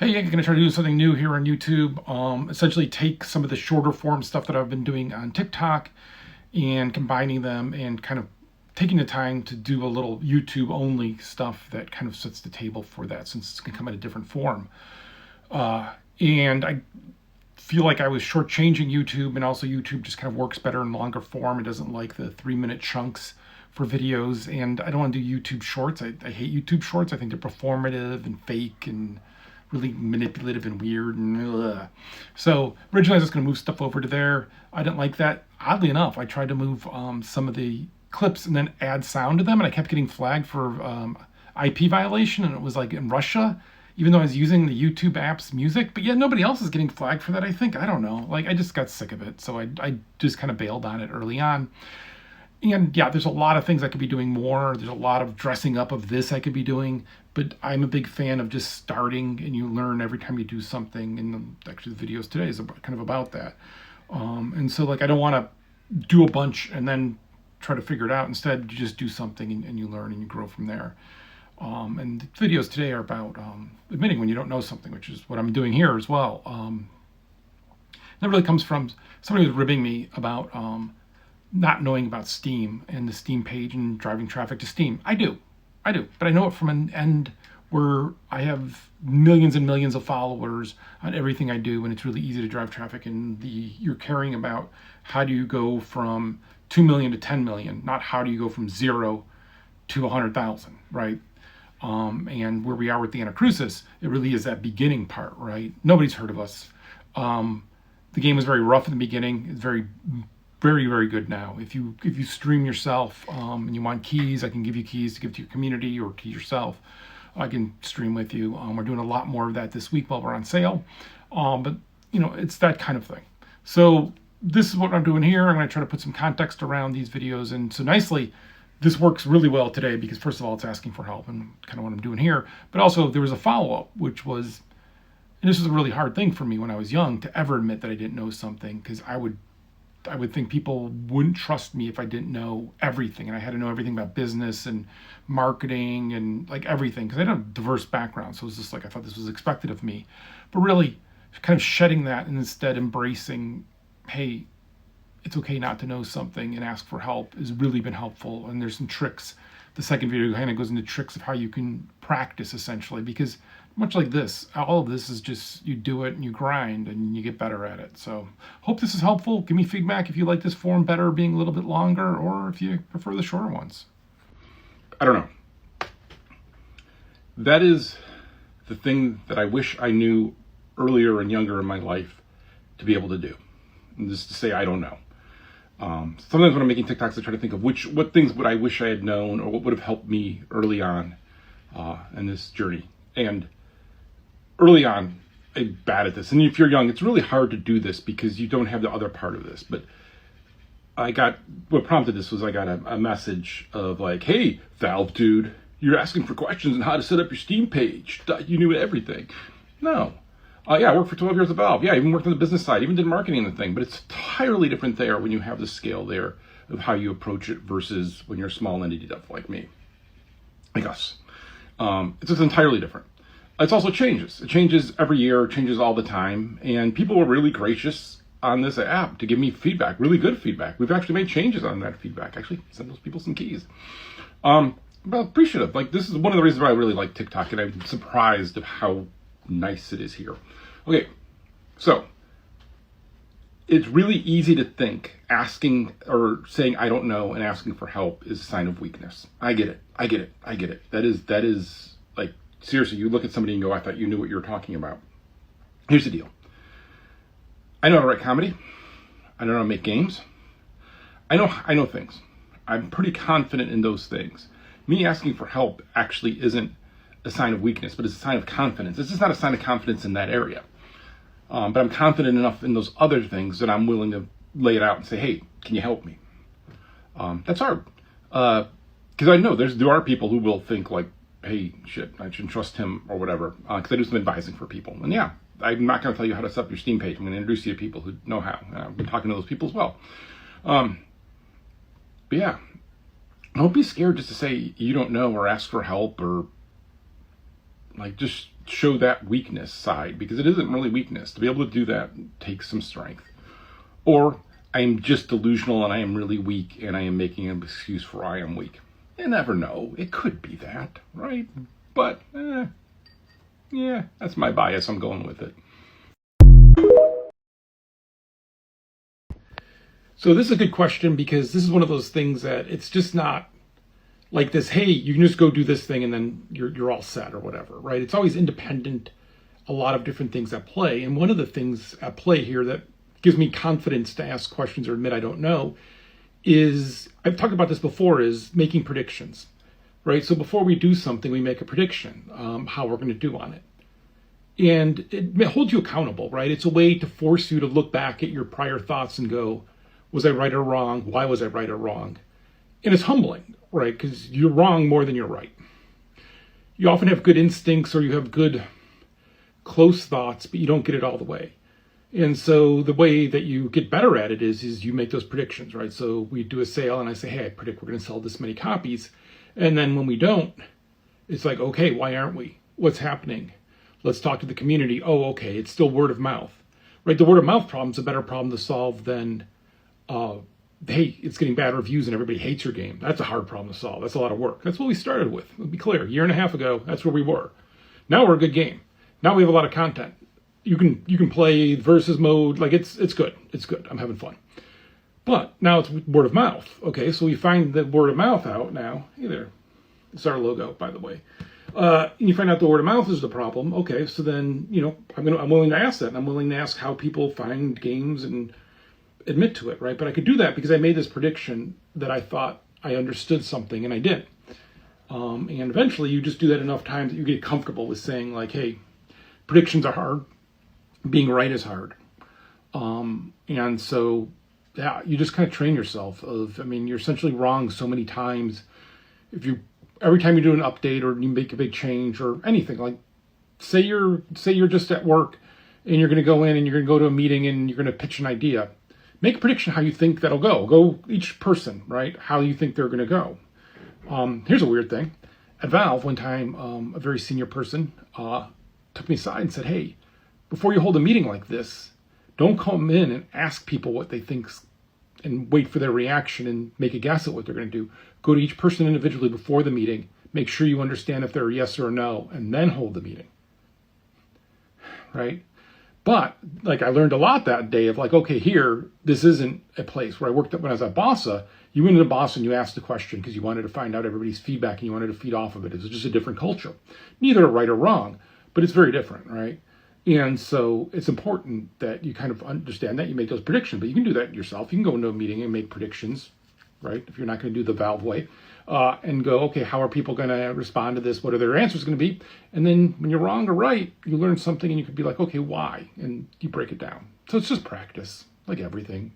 Hey, I'm going to try to do something new here on YouTube. Essentially, take some of the shorter form stuff that I've been doing on TikTok and combining them and kind of taking the time to do a little YouTube only stuff that kind of sets the table for that since it's going to come in a different form. And I feel like I was shortchanging YouTube, and also YouTube just kind of works better in longer form. It doesn't like the 3-minute chunks for videos, and I don't want to do YouTube shorts. I hate YouTube shorts. I think they're performative and fake and really manipulative and weird and so originally I was just going to move stuff over to there. I didn't like that. Oddly enough, I tried to move some of the clips and then add sound to them, and I kept getting flagged for IP violation, and it was like in Russia, even though I was using the YouTube app's music, but yet nobody else is getting flagged for that. I don't know, like I just got sick of it, so I just kind of bailed on it early on. And yeah, there's a lot of things I could be doing more. There's a lot of dressing up of this I could be doing, but I'm a big fan of just starting, and you learn every time you do something. And actually, the videos today is kind of about that. And so, like, I don't want to do a bunch and then try to figure it out. Instead, you just do something and you learn and you grow from there. And the videos today are about admitting when you don't know something, which is what I'm doing here as well. That really comes from somebody was ribbing me about not knowing about Steam and the Steam page and driving traffic to Steam. I do, but I know it from an end where I have millions and millions of followers on everything I do, and it's really easy to drive traffic. And you're caring about how do you go from 2 million to 10 million, not how do you go from 0 to 100,000, right? And where we are with the Anacrusis, it really is that beginning part, right? Nobody's heard of us. The game was very rough in the beginning. It's very very good now. If you stream yourself and you want keys, I can give you keys to give to your community or to yourself. I can stream with you. We're doing a lot more of that this week while we're on sale. But it's that kind of thing. So this is what I'm doing here. I'm going to try to put some context around these videos, and so nicely this works really well today because first of all it's asking for help and kind of what I'm doing here, but also there was a follow-up, which was, and this was a really hard thing for me when I was young to ever admit that I didn't know something, because I would think people wouldn't trust me if I didn't know everything, and I had to know everything about business and marketing and like everything, because I had a diverse background. So it was just like I thought this was expected of me, but really kind of shedding that and instead embracing, hey, it's okay not to know something and ask for help has really been helpful. And there's some tricks. The second video kind of goes into tricks of how you can practice essentially, because much like this, all of this is just you do it and you grind and you get better at it. So hope this is helpful. Give me feedback if you like this form better being a little bit longer, or if you prefer the shorter ones. I don't know. That is the thing that I wish I knew earlier and younger in my life to be able to do. And just to say I don't know. Sometimes when I'm making TikToks, I try to think of what things would I wish I had known, or what would have helped me early on in this journey. And early on, I'm bad at this. And if you're young, it's really hard to do this because you don't have the other part of this. But what prompted this was I got a message of like, hey, Valve dude, you're asking for questions on how to set up your Steam page. You knew everything. No. Yeah, I worked for 12 years at Valve. Yeah, I even worked on the business side, even did marketing and the thing. But it's entirely different there when you have the scale there of how you approach it versus when you're a small entity like me, like us. It's just entirely different. It also changes. It changes every year, it changes all the time. And people were really gracious on this app to give me feedback, really good feedback. We've actually made changes on that feedback. Actually, send those people some keys. But appreciative. Like, this is one of the reasons why I really like TikTok, and I'm surprised of how nice it is here. Okay, so it's really easy to think asking or saying I don't know and asking for help is a sign of weakness. I get it. That is like, seriously, you look at somebody and go, I thought you knew what you were talking about. Here's the deal. I know how to write comedy. I know how to make games. I know things. I'm pretty confident in those things. Me asking for help actually isn't a sign of weakness, but it's a sign of confidence. It's just not a sign of confidence in that area. But I'm confident enough in those other things that I'm willing to lay it out and say, hey, can you help me? That's hard. Because I know there are people who will think like, hey, shit, I shouldn't trust him or whatever. Because I do some advising for people. And yeah, I'm not going to tell you how to set up your Steam page. I'm going to introduce you to people who know how. I've been talking to those people as well. But yeah, don't be scared just to say you don't know or ask for help, or like just show that weakness side, because it isn't really weakness. To be able to do that takes some strength. Or I am just delusional and I am really weak and I am making an excuse for I am weak. You never know. It could be that, right? But, yeah, that's my bias. I'm going with it. So this is a good question, because this is one of those things that it's just not like this, hey, you can just go do this thing and then you're all set or whatever, right? It's always independent, a lot of different things at play. And one of the things at play here that gives me confidence to ask questions or admit I don't know is, I've talked about this before, is making predictions, right? So before we do something, we make a prediction, how we're going to do on it. And it holds you accountable, right? It's a way to force you to look back at your prior thoughts and go, was I right or wrong? Why was I right or wrong? And it's humbling, right? Because you're wrong more than you're right. You often have good instincts or you have good close thoughts, but you don't get it all the way. And so the way that you get better at it is you make those predictions, right? So we do a sale and I say, hey, I predict we're going to sell this many copies. And then when we don't, it's like, okay, why aren't we? What's happening? Let's talk to the community. Oh, okay, it's still word of mouth, right? The word of mouth problem is a better problem to solve than, hey, it's getting bad reviews and everybody hates your game. That's a hard problem to solve. That's a lot of work. That's what we started with. Let's be clear. A year and a half ago, that's where we were. Now we're a good game. Now we have a lot of content. You can play versus mode. Like it's good. It's good. I'm having fun. But now it's word of mouth. Okay, so we find the word of mouth out now. Hey there. It's our logo, by the way. And you find out the word of mouth is the problem. Okay, so then, I'm willing to ask that, and I'm willing to ask how people find games and admit to it, right? But I could do that because I made this prediction that I thought I understood something, and I didn't. And eventually, you just do that enough times that you get comfortable with saying, like, hey, predictions are hard. Being right is hard. And so, yeah, you just kind of train yourself you're essentially wrong so many times. Every time you do an update or you make a big change or anything, like say you're just at work and you're going to go in and you're going to go to a meeting and you're going to pitch an idea. Make a prediction how you think that'll go. Go each person, right? How you think they're going to go. Here's a weird thing. At Valve, one time, a very senior person took me aside and said, hey, before you hold a meeting like this, don't come in and ask people what they think and wait for their reaction and make a guess at what they're going to do. Go to each person individually before the meeting. Make sure you understand if they're a yes or a no, and then hold the meeting. Right? But I learned a lot that day of okay, here, this isn't a place where I worked when I was at Bossa. You went into Bossa and you asked the question because you wanted to find out everybody's feedback and you wanted to feed off of it. It was just a different culture. Neither right or wrong, but it's very different, right? And so it's important that you kind of understand that you make those predictions, but you can do that yourself. You can go into a meeting and make predictions, right? If you're not going to do the Valve way, and go, okay, how are people going to respond to this? What are their answers going to be? And then when you're wrong or right, you learn something and you could be like, okay, why? And you break it down. So it's just practice, like everything.